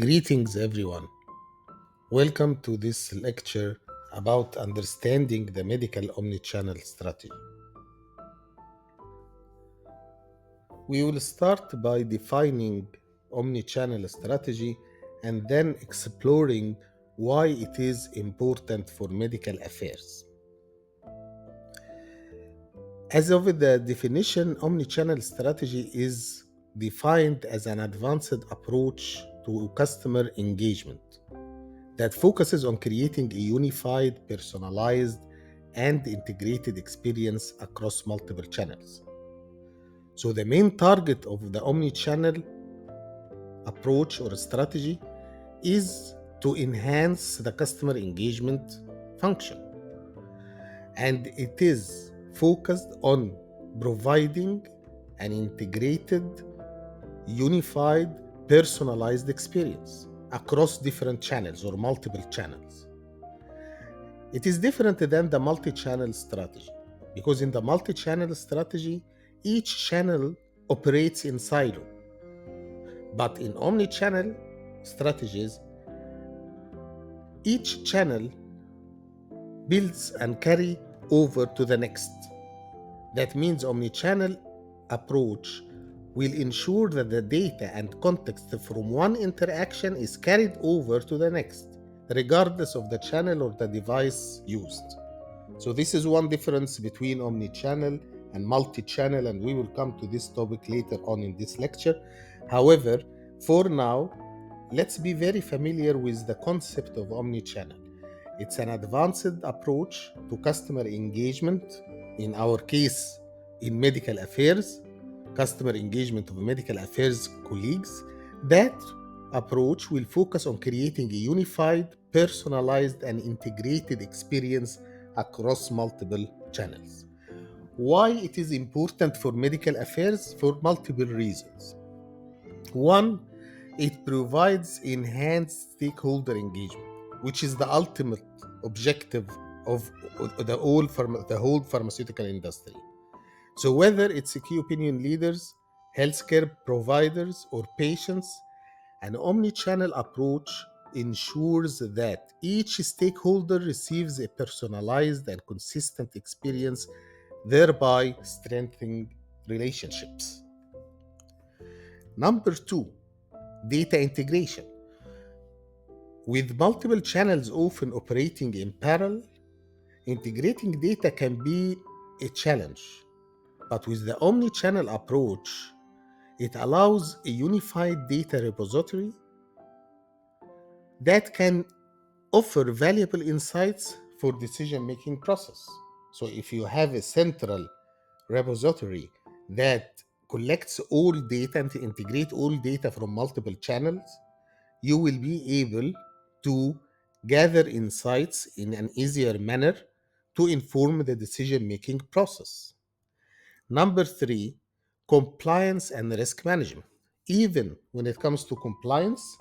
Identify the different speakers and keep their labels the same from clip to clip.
Speaker 1: Greetings, everyone. Welcome to this lecture about understanding the medical omnichannel strategy. We will start by defining omnichannel strategy and then exploring why it is important for medical affairs. As of the definition, omnichannel strategy is defined as an advanced approach to customer engagement that focuses on creating a unified, personalized, and integrated experience across multiple channels. So, the main target of the omni-channel approach or strategy is to enhance the customer engagement function. And it is focused on providing an integrated, unified, personalized experience across different channels or multiple channels. It is different than the multi-channel strategy because in the multi-channel strategy, each channel operates in silo. But in omni-channel strategies, each channel builds and carry over to the next. That means omni-channel approach will ensure that the data and context from one interaction is carried over to the next, regardless of the channel or the device used. So this is one difference between omni-channel and multi-channel, and we will come to this topic later on in this lecture. However, for now, let's be very familiar with the concept of omni-channel. It's an advanced approach to customer engagement, in our case, in medical affairs, customer engagement of medical affairs colleagues. That approach will focus on creating a unified, personalized, and integrated experience across multiple channels. Why it is important for medical affairs? For multiple reasons. One, it provides enhanced stakeholder engagement, which is the ultimate objective of the whole pharmaceutical industry. So whether it's key opinion leaders, healthcare providers, or patients, an omni-channel approach ensures that each stakeholder receives a personalized and consistent experience, thereby strengthening relationships. Number two, data integration. With multiple channels often operating in parallel, integrating data can be a challenge. But with the omni-channel approach, it allows a unified data repository that can offer valuable insights for decision-making process. So if you have a central repository that collects all data and integrate all data from multiple channels, you will be able to gather insights in an easier manner to inform the decision-making process. Number three, compliance and risk management. Even when it comes to compliance,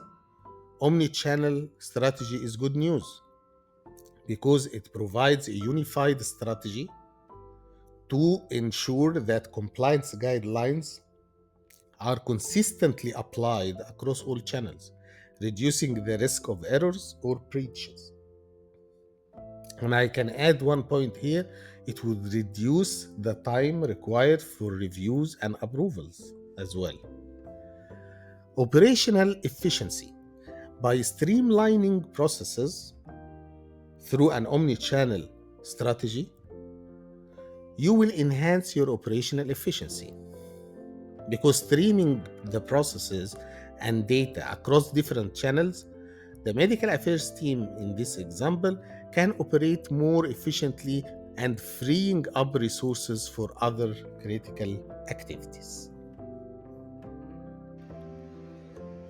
Speaker 1: omni-channel strategy is good news because it provides a unified strategy to ensure that compliance guidelines are consistently applied across all channels, reducing the risk of errors or breaches. And I can add one point here, it would reduce the time required for reviews and approvals as well. Operational efficiency. By streamlining processes through an omni-channel strategy, you will enhance your operational efficiency because streaming the processes and data across different channels, the medical affairs team in this example can operate more efficiently and freeing up resources for other critical activities.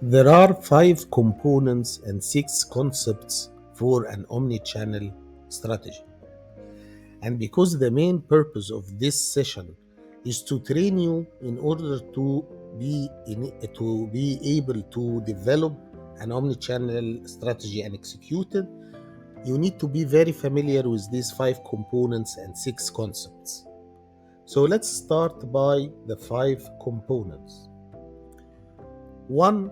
Speaker 1: There are 5 components and 6 concepts for an omni-channel strategy. And because the main purpose of this session is to train you in order to be able to develop an omni-channel strategy and execute it, you need to be very familiar with these 5 components and 6 concepts. So let's start by the 5 components. One,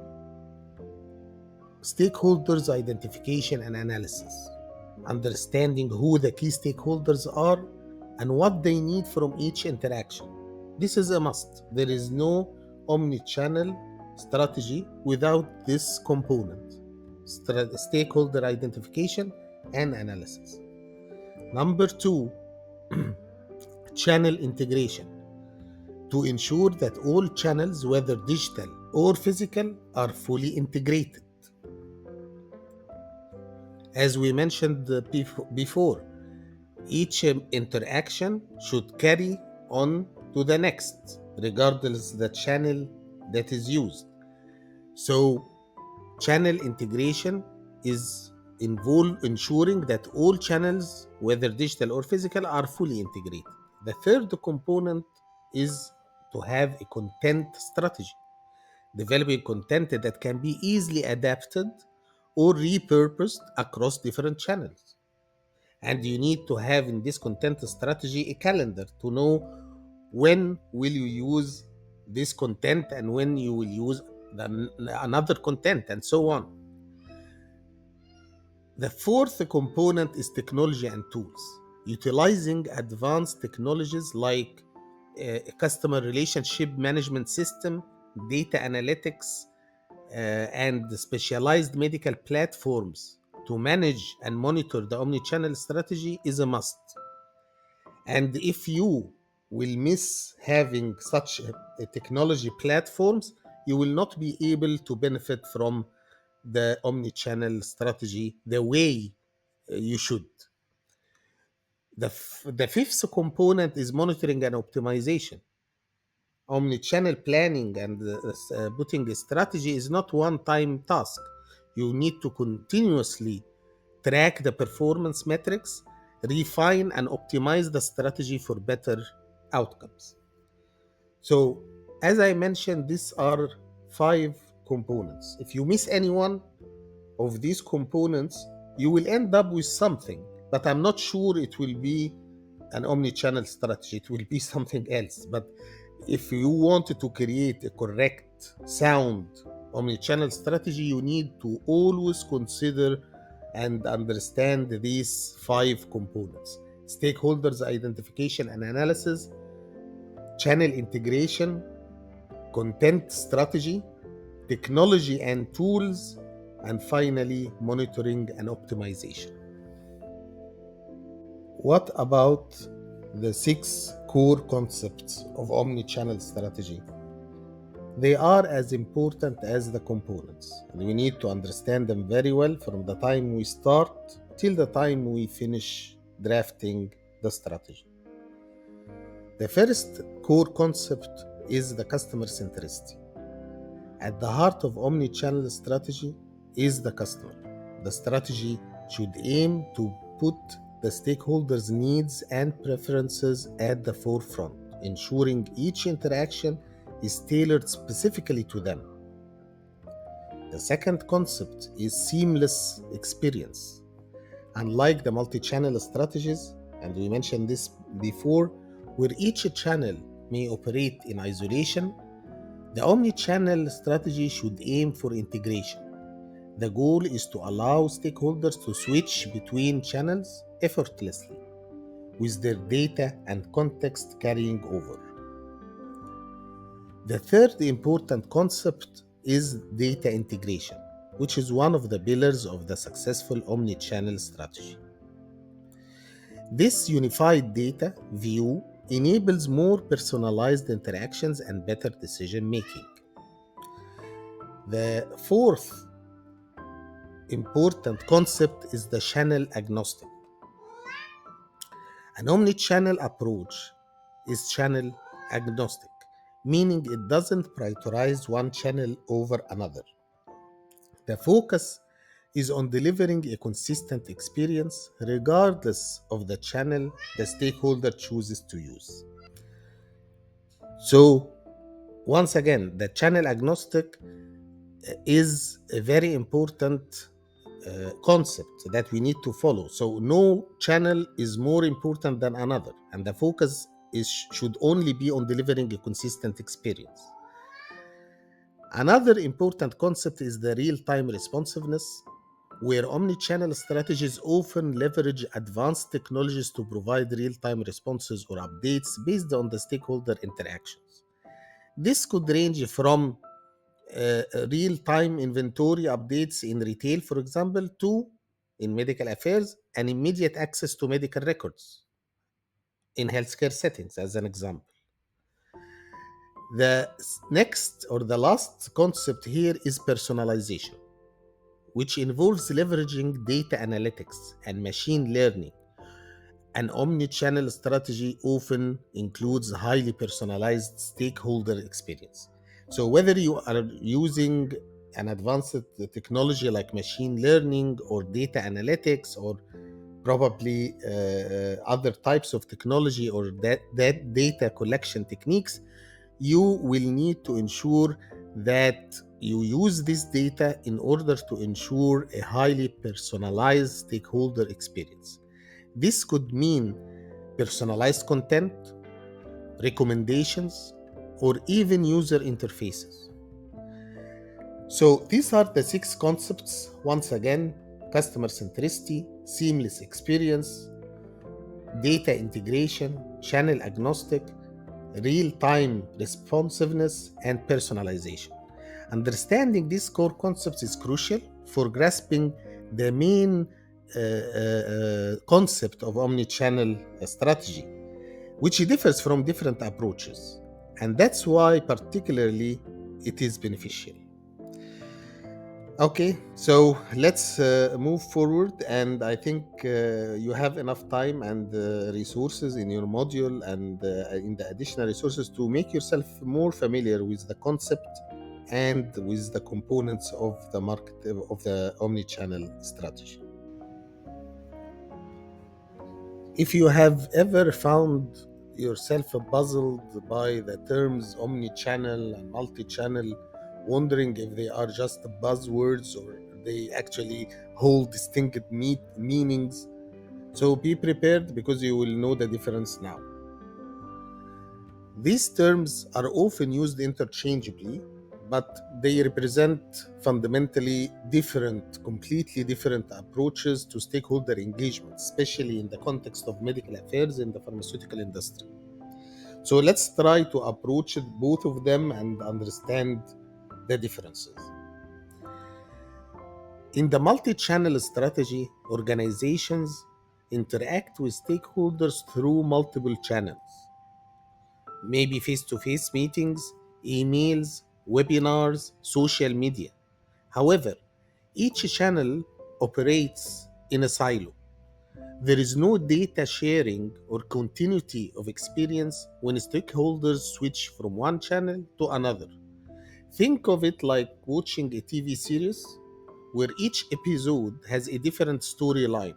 Speaker 1: stakeholders identification and analysis, understanding who the key stakeholders are and what they need from each interaction. This is a must. There is no omni-channel strategy without this component: stakeholder identification and analysis. Number two, channel integration, to ensure that all channels, whether digital or physical, are fully integrated. As we mentioned before, each interaction should carry on to the next, regardless the channel that is used. So, channel integration is involve ensuring that all channels, whether digital or physical, are fully integrated. The third component is to have a content strategy, developing content that can be easily adapted or repurposed across different channels. And you need to have in this content strategy a calendar to know when will you use this content and when you will use another content, and so on. The fourth component is technology and tools, utilizing advanced technologies like a customer relationship management system, data analytics, and specialized medical platforms to manage and monitor the omnichannel strategy is a must. And if you will miss having such a technology platforms, you will not be able to benefit from the omni-channel strategy the way you should. The fifth component is monitoring and optimization. Omni-channel planning and putting a strategy is not one-time task. You need to continuously track the performance metrics, refine and optimize the strategy for better outcomes. So, as I mentioned, these are 5 components. If you miss any one of these components, you will end up with something, but I'm not sure it will be an omni-channel strategy. It will be something else. But if you wanted to create a correct, sound omni-channel strategy, you need to always consider and understand these 5 components: stakeholders identification and analysis, channel integration, content strategy, technology and tools, and finally, monitoring and optimization. What about the 6 core concepts of omni-channel strategy? They are as important as the components, and we need to understand them very well from the time we start till the time we finish drafting the strategy. The first core concept is the customer centricity. At the heart of omni-channel strategy is the customer. The strategy should aim to put the stakeholders' needs and preferences at the forefront, ensuring each interaction is tailored specifically to them. The second concept is seamless experience. Unlike the multi-channel strategies, and we mentioned this before, where each channel may operate in isolation, the omni-channel strategy should aim for integration. The goal is to allow stakeholders to switch between channels effortlessly, with their data and context carrying over. The third important concept is data integration, which is one of the pillars of the successful omni-channel strategy. This unified data view enables more personalized interactions and better decision making. The fourth important concept is the channel agnostic. An omni-channel approach is channel agnostic, meaning it doesn't prioritize one channel over another. The focus is on delivering a consistent experience regardless of the channel the stakeholder chooses to use. So, once again, the channel agnostic is a very important concept that we need to follow. So no channel is more important than another, and the focus should only be on delivering a consistent experience. Another important concept is the real-time responsiveness, where omnichannel strategies often leverage advanced technologies to provide real-time responses or updates based on the stakeholder interactions. This could range from real-time inventory updates in retail, for example, to in medical affairs and immediate access to medical records in healthcare settings, as an example. The next or the last concept here is personalization, which involves leveraging data analytics and machine learning. An omni-channel strategy often includes highly personalized stakeholder experience. So whether you are using an advanced technology like machine learning or data analytics or probably other types of technology or that data collection techniques, you will need to ensure that you use this data in order to ensure a highly personalized stakeholder experience. This could mean personalized content, recommendations, or even user interfaces. So, these are the six concepts. Once again: customer centricity, seamless experience, data integration, channel agnostic, real time responsiveness, and personalization. Understanding these core concepts is crucial for grasping the main concept of omni-channel strategy, which differs from different approaches. And that's why, particularly, it is beneficial. Okay, so let's move forward. And I think you have enough time and resources in your module and in the additional resources to make yourself more familiar with the concept and with the components of the market of the omni-channel strategy. If you have ever found yourself puzzled by the terms omni-channel and multi-channel, wondering if they are just buzzwords or they actually hold distinct meanings, so be prepared because you will know the difference now. These terms are often used interchangeably, but they represent fundamentally different, completely different approaches to stakeholder engagement, especially in the context of medical affairs in the pharmaceutical industry. So let's try to approach both of them and understand the differences. In the multi-channel strategy, organizations interact with stakeholders through multiple channels, maybe face-to-face meetings, emails, webinars, social media. However, each channel operates in a silo. There is no data sharing or continuity of experience when stakeholders switch from one channel to another. Think of it like watching a TV series where each episode has a different storyline.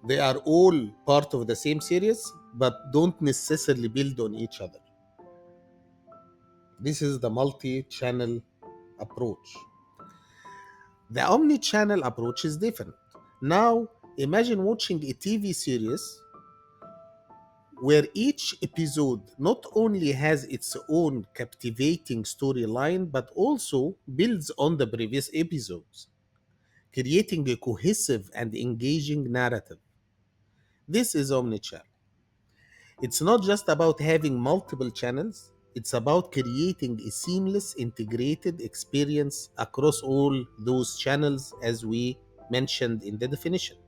Speaker 1: They are all part of the same series but don't necessarily build on each other. This is the multi-channel approach. The omni-channel approach is different. Now, imagine watching a TV series where each episode not only has its own captivating storyline but also builds on the previous episodes, creating a cohesive and engaging narrative. This is omnichannel. It's not just about having multiple channels, it's about creating a seamless, integrated experience across all those channels, as we mentioned in the definition.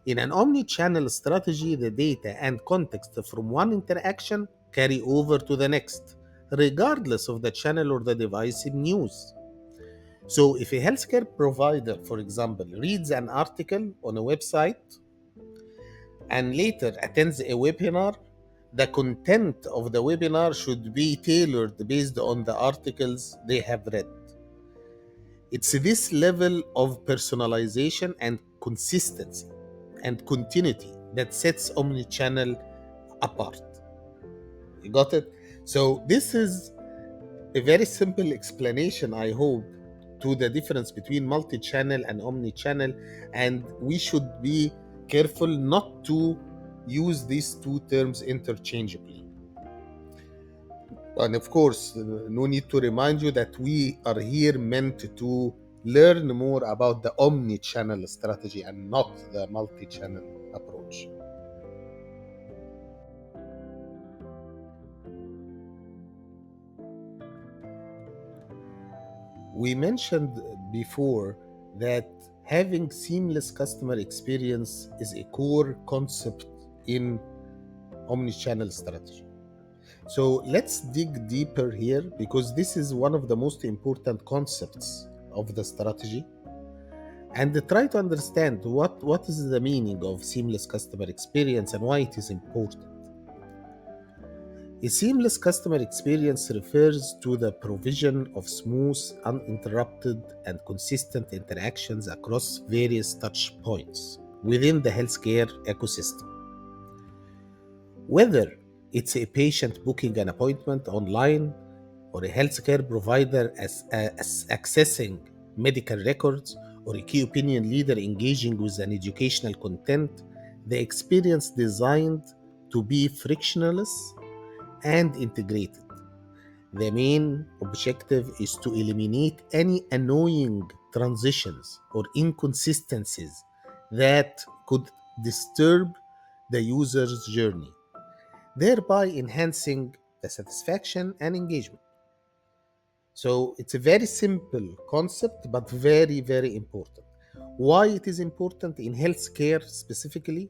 Speaker 1: In an omni-channel strategy, the data and context from one interaction carry over to the next, regardless of the channel or the device in use. So, if a healthcare provider, for example, reads an article on a website and later attends a webinar, the content of the webinar should be tailored based on the articles they have read. It's this level of personalization and consistency and continuity that sets omnichannel apart. You got it? So, this is a very simple explanation, I hope, to the difference between multi-channel and omni-channel, and we should be careful not to use these two terms interchangeably. And of course, no need to remind you that we are here meant to learn more about the omni channel strategy and not the multi channel approach. We mentioned before that having seamless customer experience is a core concept in omni-channel strategy. So let's dig deeper here because this is one of the most important concepts of the strategy and try to understand what is the meaning of seamless customer experience and why it is important. A seamless customer experience refers to the provision of smooth, uninterrupted, and consistent interactions across various touch points within the healthcare ecosystem. Whether it's a patient booking an appointment online or a healthcare provider as accessing medical records or a key opinion leader engaging with an educational content, the experience designed to be frictionless and integrated. The main objective is to eliminate any annoying transitions or inconsistencies that could disturb the user's journey, thereby enhancing the satisfaction and engagement. So it's a very simple concept, but very, very important. Why it is important in healthcare specifically?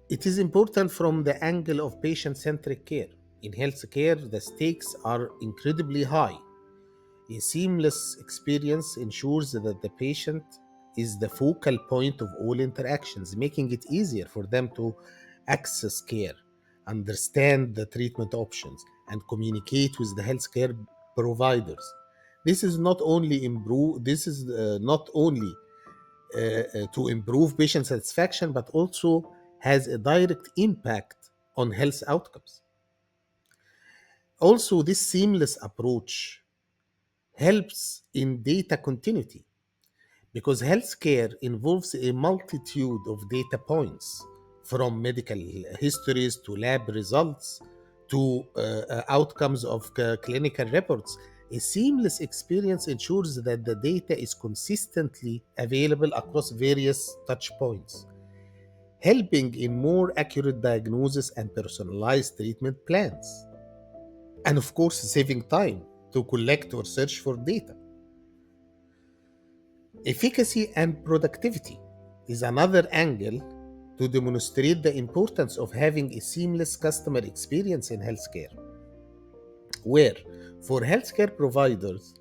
Speaker 1: It is important from the angle of patient centric care. In healthcare, the stakes are incredibly high. A seamless experience ensures that the patient is the focal point of all interactions, making it easier for them to access care, understand the treatment options, and communicate with the healthcare providers. This is not only to improve patient satisfaction, but also has a direct impact on health outcomes. Also, this seamless approach helps in data continuity because healthcare involves a multitude of data points from medical histories to lab results to outcomes of clinical reports. A seamless experience ensures that the data is consistently available across various touch points, helping in more accurate diagnosis and personalized treatment plans. And of course, saving time to collect or search for data. Efficacy and productivity is another angle to demonstrate the importance of having a seamless customer experience in healthcare, where for healthcare providers,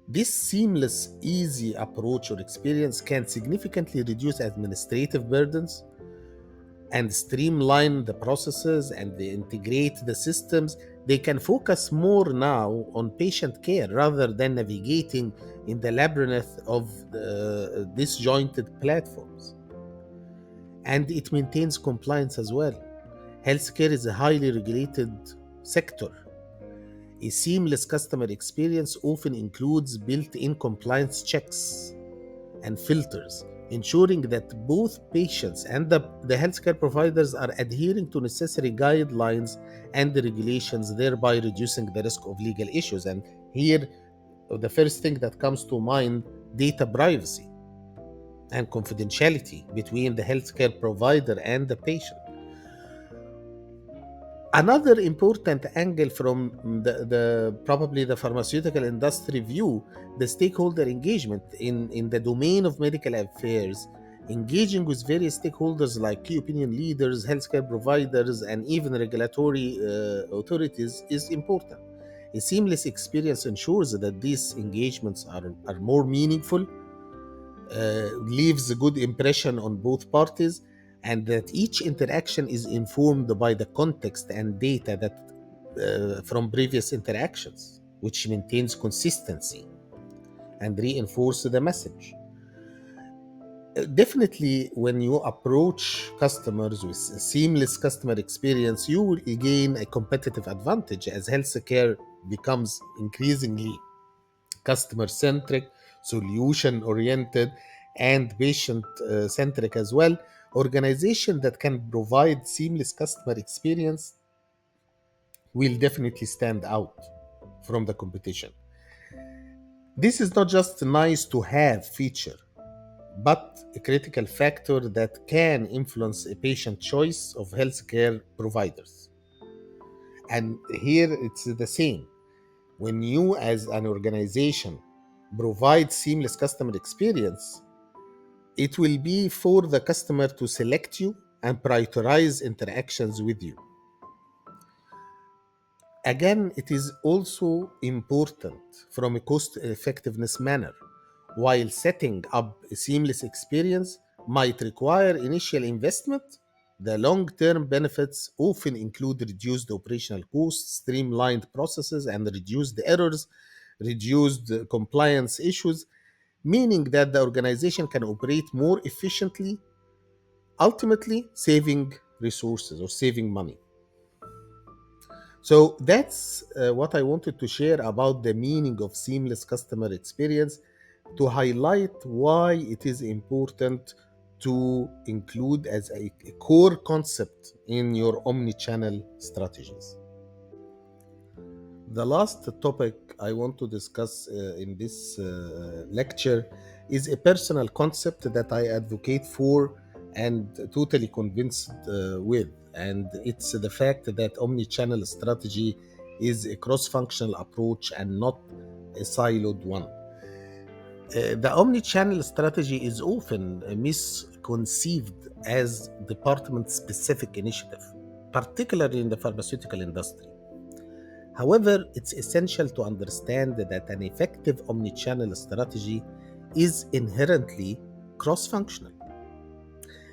Speaker 1: this seamless, easy approach or experience can significantly reduce administrative burdens and streamline the processes and they integrate the systems. They can focus more now on patient care rather than navigating in the labyrinth of disjointed platforms. And it maintains compliance as well. Healthcare is a highly regulated sector. A seamless customer experience often includes built in compliance checks and filters, ensuring that both patients and the healthcare providers are adhering to necessary guidelines and the regulations, thereby reducing the risk of legal issues. And here, the first thing that comes to mind, data privacy and confidentiality between the healthcare provider and the patient. Another important angle from the probably the pharmaceutical industry view, the stakeholder engagement in the domain of medical affairs, engaging with various stakeholders like key opinion leaders, healthcare providers, and even regulatory authorities is important. A seamless experience ensures that these engagements are more meaningful, leaves a good impression on both parties, and that each interaction is informed by the context and data that from previous interactions, which maintains consistency and reinforce the message. Definitely, when you approach customers with a seamless customer experience, you will gain a competitive advantage as healthcare becomes increasingly customer centric, solution oriented, and patient centric as well. Organization that can provide seamless customer experience will definitely stand out from the competition. This is not just a nice to have feature, but a critical factor that can influence a patient choice of healthcare providers. And here it's the same. When you, as an organization, provide seamless customer experience, it will be for the customer to select you and prioritize interactions with you. Again, it is also important from a cost effectiveness manner. While setting up a seamless experience might require initial investment, the long term benefits often include reduced operational costs, streamlined processes, and reduced errors, reduced compliance issues, meaning that the organization can operate more efficiently, ultimately saving resources or saving money. So that's what I wanted to share about the meaning of seamless customer experience, to highlight why it is important to include as a core concept in your omni-channel strategies. The last topic I want to discuss in this lecture is a personal concept that I advocate for and totally convinced with. And it's the fact that omni-channel strategy is a cross-functional approach and not a siloed one. The omni-channel strategy is often misconceived as department-specific initiative, particularly in the pharmaceutical industry. However, it's essential to understand that an effective omnichannel strategy is inherently cross functional.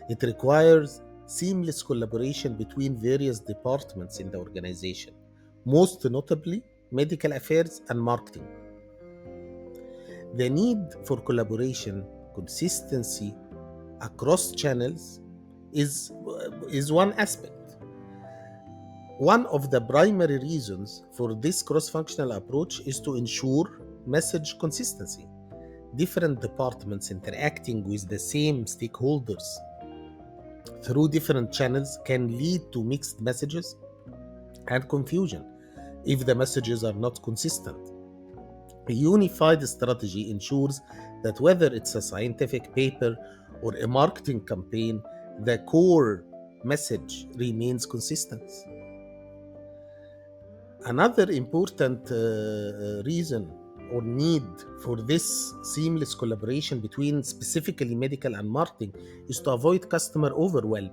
Speaker 1: It requires seamless collaboration between various departments in the organization, most notably medical affairs and marketing. The need for collaboration, consistency across channels is one aspect. One of the primary reasons for this cross functional approach is to ensure message consistency. Different departments interacting with the same stakeholders through different channels can lead to mixed messages and confusion if the messages are not consistent. A unified strategy ensures that whether it's a scientific paper or a marketing campaign, the core message remains consistent. Another important reason or need for this seamless collaboration between specifically medical and marketing is to avoid customer overwhelm,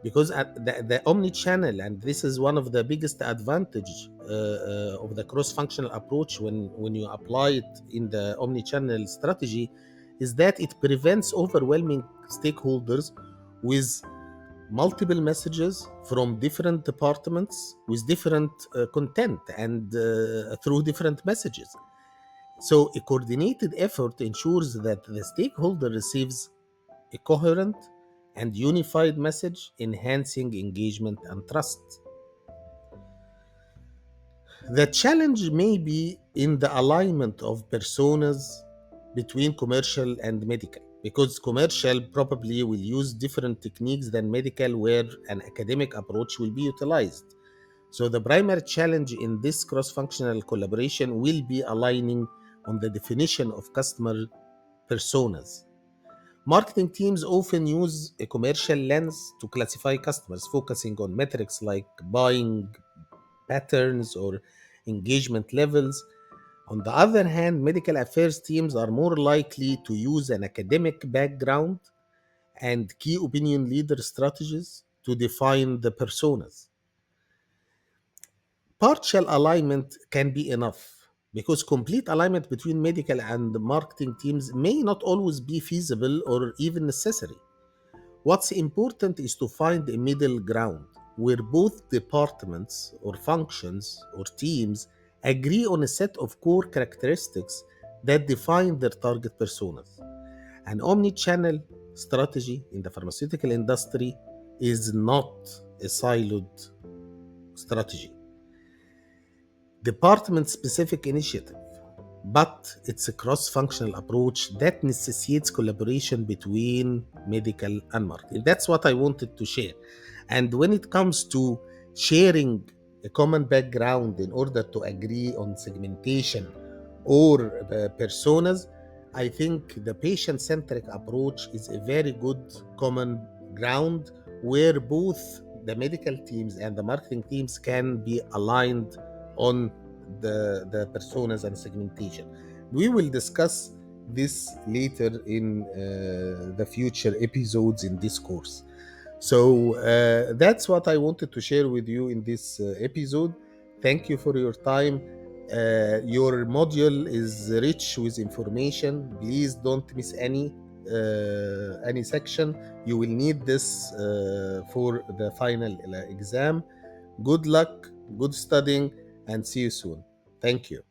Speaker 1: because at the omni-channel, and this is one of the biggest advantage of the cross-functional approach when you apply it in the omni-channel strategy, is that it prevents overwhelming stakeholders with multiple messages from different departments with different content and through different messages. So, a coordinated effort ensures that the stakeholder receives a coherent and unified message, enhancing engagement and trust. The challenge may be in the alignment of personas between commercial and medical, because commercial probably will use different techniques than medical, where an academic approach will be utilized. So, the primary challenge in this cross functional collaboration will be aligning on the definition of customer personas. Marketing teams often use a commercial lens to classify customers, focusing on metrics like buying patterns or engagement levels. On the other hand, medical affairs teams are more likely to use an academic background and key opinion leader strategies to define the personas. Partial alignment can be enough, because complete alignment between medical and marketing teams may not always be feasible or even necessary. What's important is to find a middle ground where both departments or functions or teams agree on a set of core characteristics that define their target personas. An omni-channel strategy in the pharmaceutical industry is not a siloed strategy, department specific initiative, but it's a cross functional approach that necessitates collaboration between medical and marketing. That's what I wanted to share. And when it comes to sharing a common background in order to agree on segmentation or personas, I think the patient centric approach is a very good common ground where both the medical teams and the marketing teams can be aligned on the personas and segmentation. We will discuss this later in the future episodes in this course. So that's what I wanted to share with you in this episode. Thank you for your time. Your module is rich with information. Please don't miss any section. You will need this for the final exam. Good luck, good studying, and see you soon. Thank you.